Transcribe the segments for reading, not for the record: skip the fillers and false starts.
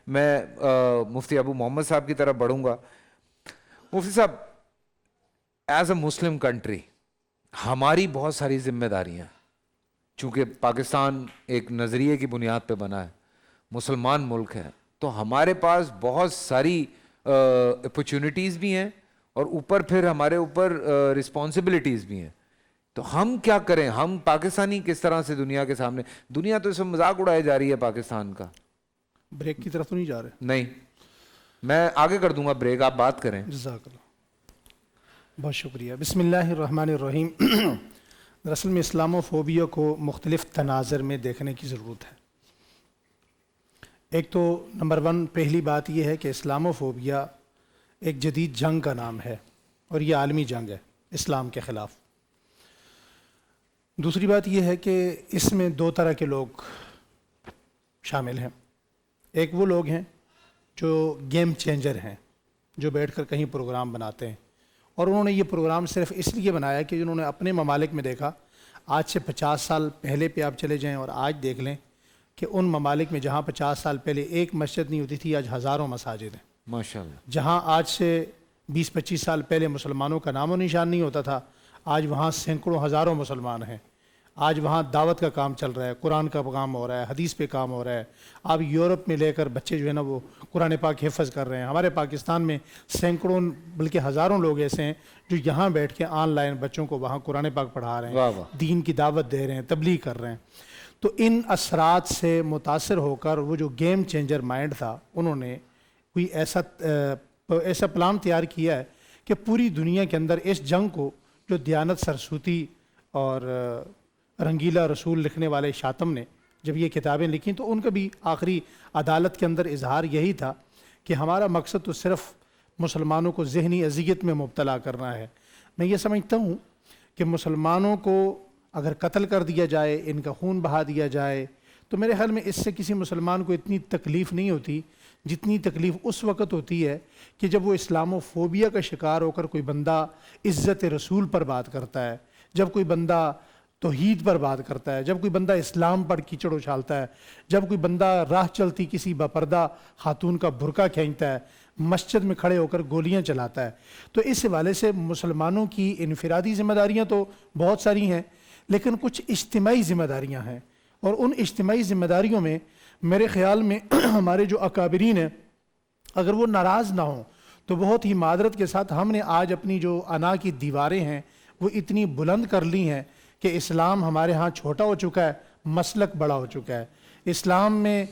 میں مفتی ابو محمد صاحب کی طرف بڑھوں گا۔ مفتی صاحب، ایز اے مسلم کنٹری ہماری بہت ساری ذمہ داریاں، چونکہ پاکستان ایک نظریے کی بنیاد پہ بنا ہے، مسلمان ملک ہے، تو ہمارے پاس بہت ساری اپرچونٹیز بھی ہیں اور اوپر پھر ہمارے اوپر رسپانسبلٹیز بھی ہیں۔ تو ہم کیا کریں؟ ہم پاکستانی کس طرح سے دنیا کے سامنے، دنیا تو اس میں مذاق اڑائے جا رہی ہے پاکستان کا۔ بریک کی طرف تو نہیں جا رہے؟ نہیں، میں آگے کر دوں گا بریک، آپ بات کریں۔ جزاک اللہ، بہت شکریہ۔ بسم اللہ الرحمن الرحیم۔ دراصل میں اسلامو فوبیا کو مختلف تناظر میں دیکھنے کی ضرورت ہے۔ ایک تو نمبر 1 پہلی بات یہ ہے کہ اسلامو فوبیا ایک جدید جنگ کا نام ہے اور یہ عالمی جنگ ہے اسلام کے خلاف۔ دوسری بات یہ ہے کہ اس میں 2 طرح کے لوگ شامل ہیں۔ ایک وہ لوگ ہیں جو گیم چینجر ہیں، جو بیٹھ کر کہیں پروگرام بناتے ہیں، اور انہوں نے یہ پروگرام صرف اس لیے بنایا کہ انہوں نے اپنے ممالک میں دیکھا، آج سے 50 سال پہلے پہ آپ چلے جائیں اور آج دیکھ لیں کہ ان ممالک میں جہاں 50 سال پہلے ایک مسجد نہیں ہوتی تھی، آج ہزاروں مساجد ہیں۔ ماشاءاللہ۔ جہاں آج سے 20-25 سال پہلے مسلمانوں کا نام و نشان نہیں ہوتا تھا، آج وہاں سینکڑوں ہزاروں مسلمان ہیں۔ آج وہاں دعوت کا کام چل رہا ہے، قرآن کا کام ہو رہا ہے، حدیث پہ کام ہو رہا ہے۔ اب یورپ میں لے کر بچے جو ہے نا وہ قرآن پاک حفظ کر رہے ہیں۔ ہمارے پاکستان میں سینکڑوں بلکہ ہزاروں لوگ ایسے ہیں جو یہاں بیٹھ کے آن لائن بچوں کو وہاں قرآن پاک پڑھا رہے ہیں، دین کی دعوت دے رہے ہیں، تبلیغ کر رہے ہیں۔ تو ان اثرات سے متاثر ہو کر وہ جو گیم چینجر مائنڈ تھا، انہوں نے کوئی ایسا پلان تیار کیا ہے کہ پوری دنیا کے اندر اس جنگ کو، جو دیانت سرسوتی اور رنگیلا رسول لکھنے والے شاتم نے جب یہ کتابیں لکھیں تو ان کا بھی آخری عدالت کے اندر اظہار یہی تھا کہ ہمارا مقصد تو صرف مسلمانوں کو ذہنی اذیت میں مبتلا کرنا ہے۔ میں یہ سمجھتا ہوں کہ مسلمانوں کو اگر قتل کر دیا جائے، ان کا خون بہا دیا جائے، تو میرے خیال میں اس سے کسی مسلمان کو اتنی تکلیف نہیں ہوتی جتنی تکلیف اس وقت ہوتی ہے کہ جب وہ اسلامو فوبیا کا شکار ہو کر کوئی بندہ عزت رسول پر بات کرتا ہے، جب کوئی بندہ توحید پر بات کرتا ہے، جب کوئی بندہ اسلام پر کیچڑ اچھالتا ہے، جب کوئی بندہ راہ چلتی کسی باپردہ خاتون کا برقع کھینچتا ہے، مسجد میں کھڑے ہو کر گولیاں چلاتا ہے۔ تو اس حوالے سے مسلمانوں کی انفرادی ذمہ داریاں تو بہت ساری ہیں، لیکن کچھ اجتماعی ذمہ داریاں ہیں، اور ان اجتماعی ذمہ داریوں میں میرے خیال میں ہمارے جو اکابرین ہیں اگر وہ ناراض نہ ہوں تو بہت ہی معذرت کے ساتھ ہم نے آج اپنی جو انا کی دیواریں ہیں وہ اتنی بلند کر لی ہیں کہ اسلام ہمارے ہاں چھوٹا ہو چکا ہے، مسلک بڑا ہو چکا ہے۔ اسلام میں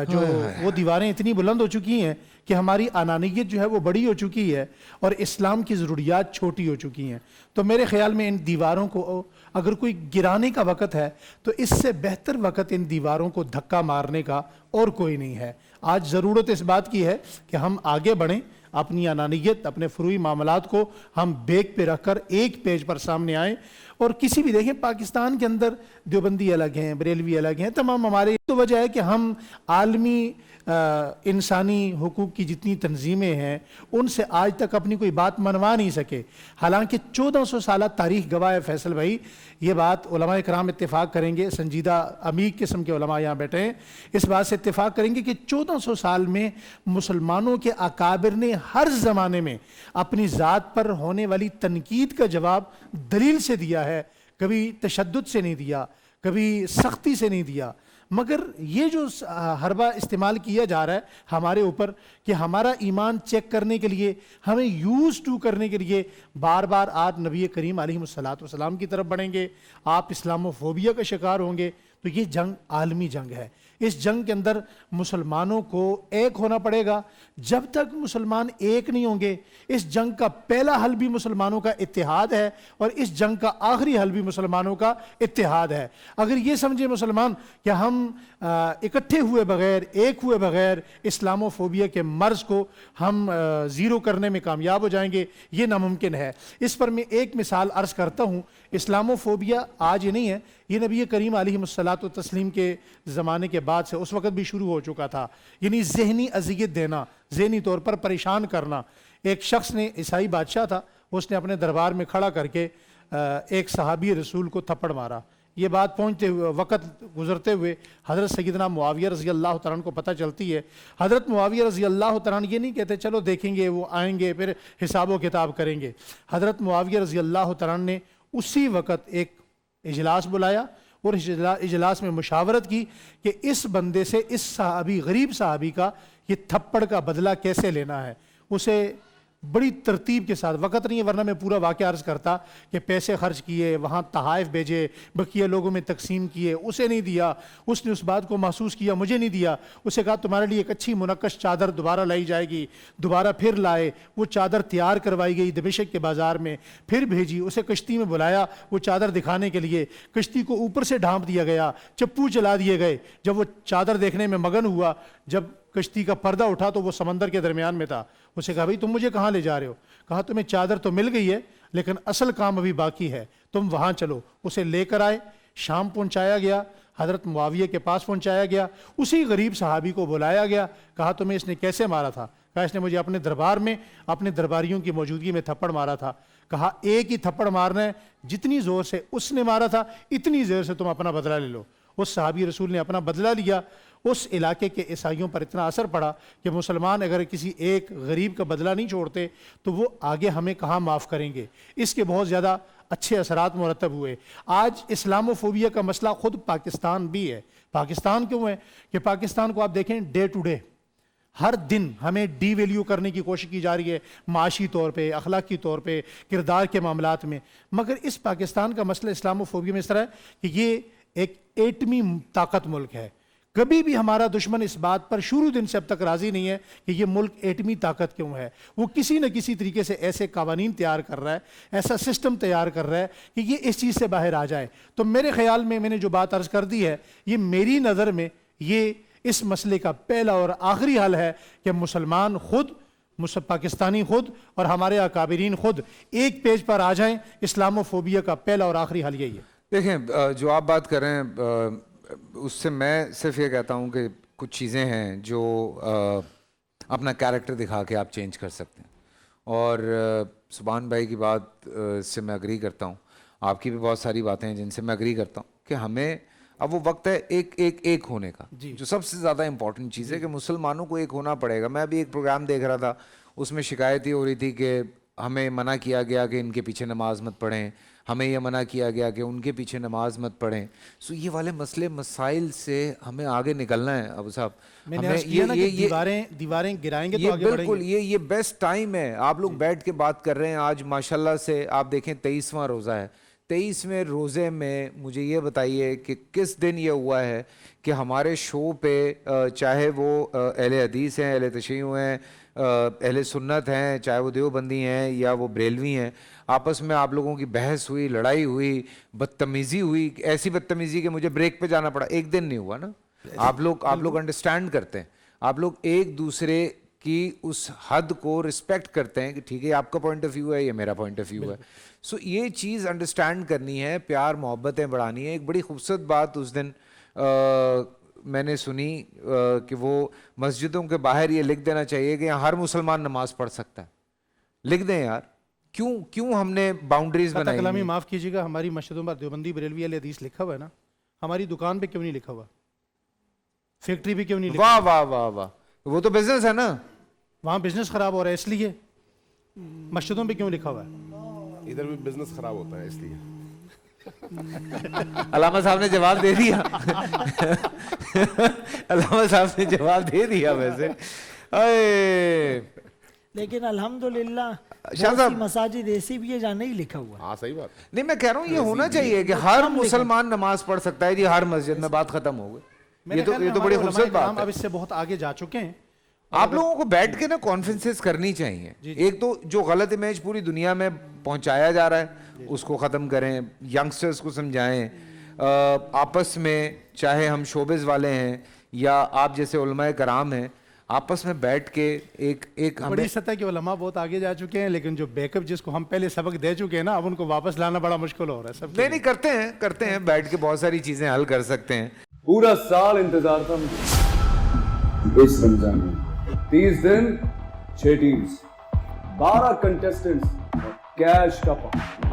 جو وہ دیواریں اتنی بلند ہو چکی ہیں کہ ہماری انانیت جو ہے وہ بڑی ہو چکی ہے اور اسلام کی ضروریات چھوٹی ہو چکی ہیں۔ تو میرے خیال میں ان دیواروں کو اگر کوئی گرانے کا وقت ہے تو اس سے بہتر وقت ان دیواروں کو دھکا مارنے کا اور کوئی نہیں ہے۔ آج ضرورت اس بات کی ہے کہ ہم آگے بڑھیں، اپنی انانیت، اپنے فروئی معاملات کو ہم بیک پہ رکھ کر ایک پیج پر سامنے آئیں، اور کسی بھی دیکھیں پاکستان کے اندر دیوبندی الگ ہیں، بریلوی الگ ہیں، تمام ہمارے تو وجہ ہے کہ ہم عالمی انسانی حقوق کی جتنی تنظیمیں ہیں ان سے آج تک اپنی کوئی بات منوا نہیں سکے، حالانکہ 1400 سالہ تاریخ گواہ ہے۔ فیصل بھائی، یہ بات علماء کرام اتفاق کریں گے، سنجیدہ عمیق قسم کے علماء یہاں بیٹھے ہیں، اس بات سے اتفاق کریں گے کہ 1400 سال میں مسلمانوں کے اکابر نے ہر زمانے میں اپنی ذات پر ہونے والی تنقید کا جواب دلیل سے دیا ہے، کبھی تشدد سے نہیں دیا، کبھی سختی سے نہیں دیا۔ مگر یہ جو حربہ استعمال کیا جا رہا ہے ہمارے اوپر کہ ہمارا ایمان چیک کرنے کے لیے، ہمیں یوز ٹو کرنے کے لیے بار بار آپ نبی کریم علیہ السلام کی طرف بڑھیں گے، آپ اسلامو فوبیا کا شکار ہوں گے، تو یہ جنگ عالمی جنگ ہے۔ اس جنگ کے اندر مسلمانوں کو ایک ہونا پڑے گا۔ جب تک مسلمان ایک نہیں ہوں گے، اس جنگ کا پہلا حل بھی مسلمانوں کا اتحاد ہے اور اس جنگ کا آخری حل بھی مسلمانوں کا اتحاد ہے۔ اگر یہ سمجھے مسلمان کہ ہم اکٹھے ہوئے بغیر، ایک ہوئے بغیر اسلامو فوبیا کے مرض کو ہم زیرو کرنے میں کامیاب ہو جائیں گے، یہ ناممکن ہے۔ اس پر میں ایک مثال عرض کرتا ہوں۔ اسلامو فوبیا آج ہی نہیں ہے، یہ نبی کریم علیہ السلام کے زمانے کے بعد سے اس وقت بھی شروع ہو چکا تھا، یعنی ذہنی اذیت دینا، ذہنی طور پر پریشان کرنا۔ ایک شخص نے، عیسائی بادشاہ تھا، اس نے اپنے دربار میں کھڑا کر کے ایک صحابی رسول کو تھپڑ مارا۔ یہ بات پہنچتے ہوئے وقت گزرتے ہوئے حضرت سیدنا معاویہ رضی اللہ تعالیٰ عنہ کو پتہ چلتی ہے. حضرت معاویہ رضی اللہ تعالیٰ عنہ یہ نہیں کہتے چلو دیکھیں گے وہ آئیں گے پھر حساب و کتاب کریں گے. حضرت معاویہ رضی اللہ تعالیٰ عنہ نے اسی وقت ایک اجلاس بلایا اور اجلاس میں مشاورت کی کہ اس بندے سے اس صحابی غریب صحابی کا یہ تھپڑ کا بدلہ کیسے لینا ہے. اسے بڑی ترتیب کے ساتھ، وقت نہیں ہے ورنہ میں پورا واقعہ عرض کرتا کہ پیسے خرچ کیے، وہاں تحائف بھیجے، بقیہ لوگوں میں تقسیم کیے، اسے نہیں دیا، اس نے اس بات کو محسوس کیا مجھے نہیں دیا، اسے کہا تمہارے لیے ایک اچھی منقش چادر دوبارہ لائی جائے گی، دوبارہ پھر لائے، وہ چادر تیار کروائی گئی دمشق کے بازار میں، پھر بھیجی، اسے کشتی میں بلایا وہ چادر دکھانے کے لیے، کشتی کو اوپر سے ڈھانپ دیا گیا، چپو چلا دیے گئے. جب وہ چادر دیکھنے میں مگن ہوا، جب کشتی کا پردہ اٹھا تو وہ سمندر کے درمیان میں تھا. اسے کہا بھائی تم مجھے کہاں لے جا رہے ہو؟ کہا تمہیں چادر تو مل گئی ہے لیکن اصل کام ابھی باقی ہے، تم وہاں چلو. اسے لے کر آئے، شام پہنچایا گیا، حضرت معاویہ کے پاس پہنچایا گیا، اسی غریب صحابی کو بلایا گیا. کہا تمہیں اس نے کیسے مارا تھا؟ کہا اس نے مجھے اپنے دربار میں اپنے درباریوں کی موجودگی میں تھپڑ مارا تھا. کہا ایک ہی تھپڑ مارنا ہے، جتنی زور سے اس نے مارا تھا اتنی زور سے تم اپنا بدلہ لے لو. اس صحابی رسول نے اپنا بدلہ لیا. اس علاقے کے عیسائیوں پر اتنا اثر پڑا کہ مسلمان اگر کسی ایک غریب کا بدلہ نہیں چھوڑتے تو وہ آگے ہمیں کہاں معاف کریں گے. اس کے بہت زیادہ اچھے اثرات مرتب ہوئے. آج اسلاموفوبیا کا مسئلہ خود پاکستان بھی ہے. پاکستان کیوں ہے کہ پاکستان کو آپ دیکھیں ڈے ٹو ڈے ہر دن ہمیں ڈی ویلیو کرنے کی کوشش کی جا رہی ہے، معاشی طور پہ، اخلاقی طور پہ، کردار کے معاملات میں. مگر اس پاکستان کا مسئلہ اسلاموفوبیا میں اس طرح ہے کہ یہ ایک ایٹمی طاقت ملک ہے. کبھی بھی ہمارا دشمن اس بات پر شروع دن سے اب تک راضی نہیں ہے کہ یہ ملک ایٹمی طاقت کیوں ہے. وہ کسی نہ کسی طریقے سے ایسے قوانین تیار کر رہا ہے، ایسا سسٹم تیار کر رہا ہے کہ یہ اس چیز سے باہر آ جائے. تو میرے خیال میں نے جو بات عرض کر دی ہے، یہ میری نظر میں یہ اس مسئلے کا پہلا اور آخری حل ہے کہ مسلمان خود، پاکستانی خود اور ہمارے اکابرین خود ایک پیج پر آ جائیں. اسلاموفوبیا کا پہلا اور آخری حل یہی ہے. دیکھیں جو آپ بات کر رہے ہیں اس سے میں صرف یہ کہتا ہوں کہ کچھ چیزیں ہیں جو اپنا کیریکٹر دکھا کے آپ چینج کر سکتے ہیں. اور سبحان بھائی کی بات سے میں اگری کرتا ہوں، آپ کی بھی بہت ساری باتیں ہیں جن سے میں اگری کرتا ہوں کہ ہمیں اب وہ وقت ہے ایک ہونے کا، جو سب سے زیادہ امپورٹنٹ چیز ہے کہ مسلمانوں کو ایک ہونا پڑے گا. میں ابھی ایک پروگرام دیکھ رہا تھا، اس میں شکایت یہ ہو رہی تھی کہ ہمیں منع کیا گیا کہ ان کے پیچھے نماز مت پڑھیں، ہمیں یہ منع کیا گیا کہ ان کے پیچھے نماز مت پڑھیں. سو یہ والے مسئلے مسائل سے ہمیں آگے نکلنا ہے ابو صاحب. میں نے عرض کیا نا کہ دیواریں گرائیں گے تو آگے بڑھیں گے. بالکل یہ بیسٹ ٹائم ہے. آپ لوگ بیٹھ کے بات کر رہے ہیں. آج ماشاءاللہ سے آپ دیکھیں 23واں روزہ ہے. 23ویں روزے میں مجھے یہ بتائیے کہ کس دن یہ ہوا ہے کہ ہمارے شو پہ چاہے وہ اہل حدیث ہیں، اہل تشیع ہیں، اہل سنت ہیں، چاہے وہ دیوبندی ہیں یا وہ بریلوی ہیں، آپس میں آپ لوگوں کی بحث ہوئی، لڑائی ہوئی، بدتمیزی ہوئی، ایسی بدتمیزی کہ مجھے بریک پہ جانا پڑا. ایک دن نہیں ہوا نا. آپ لوگ انڈرسٹینڈ کرتے ہیں، آپ لوگ ایک دوسرے کی اس حد کو رسپیکٹ کرتے ہیں کہ ٹھیک ہے آپ کا پوائنٹ آف ویو ہے، یہ میرا پوائنٹ آف ویو ہے. سو یہ چیز انڈرسٹینڈ کرنی ہے، پیار محبتیں بڑھانی ہے. ایک بڑی خوبصورت بات اس دن میں نے سنی کہ وہ مسجدوں کے باہر یہ لکھ دینا چاہیے کہ ہر مسلمان نماز پڑھ سکتا ہے. لکھ دیں یار. کیوں ہم نے باؤنڈریز بنائی؟ کلامی معاف کیجیے گا، ہماری مسجدوں پر دیوبندی بریلوی اہل حدیث لکھا ہوا ہے نا. ہماری دکان پہ کیوں نہیں لکھا ہوا؟ فیکٹری بھی کیوں نہیں لکھا؟ واہ واہ واہ واہ، وہ تو بزنس ہے نا. وہاں بزنس خراب ہو رہا ہے اس لیے. مسجدوں پہ کیوں لکھا ہوا ہے؟ ادھر بھی بزنس خراب ہوتا ہے اس لیے. علامہ صاحب نے جواب دے دیا. علامہ صاحب نے جواب دے دیا. ویسے لیکن الحمدللہ شاہ صاحب مساجد ایسی بھی ہے جہاں نہیں لکھا ہوا. ہاں صحیح بات. نہیں، میں کہہ رہا ہوں یہ ہونا چاہیے کہ ہر مسلمان نماز پڑھ سکتا ہے. جی ہر مسجد میں بات ختم ہو گئی. یہ تو بڑی خوبصورت بات ہے. اب اس سے بہت آگے جا چکے ہیں. آپ لوگوں کو بیٹھ کے نا کانفرنسز کرنی چاہیے. ایک تو جو غلط امیج پوری دنیا میں پہنچایا جا رہا ہے اس کو ختم کریں، ینگسٹرز کو سمجھائیں. آپس میں چاہے ہم شوبز والے ہیں یا آپ جیسے علماء کرام ہیں، آپس میں بیٹھ کے ایک بڑی سطح کے علماء بہت آگے جا چکے ہیں، لیکن جو بیک اپ جس کو ہم پہلے سبق دے چکے ہیں نا، اب ان کو واپس لانا بڑا مشکل ہو رہا ہے. سب نہیں کرتے ہیں بیٹھ کے بہت ساری چیزیں حل کر سکتے ہیں. پورا سال انتظار تھا مجھے اس رمضان میں. 30 دن 6 ٹیمز، 12 کنٹیسٹنٹس، کیش کا پاؤں.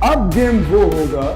اب گیم وہ ہوگا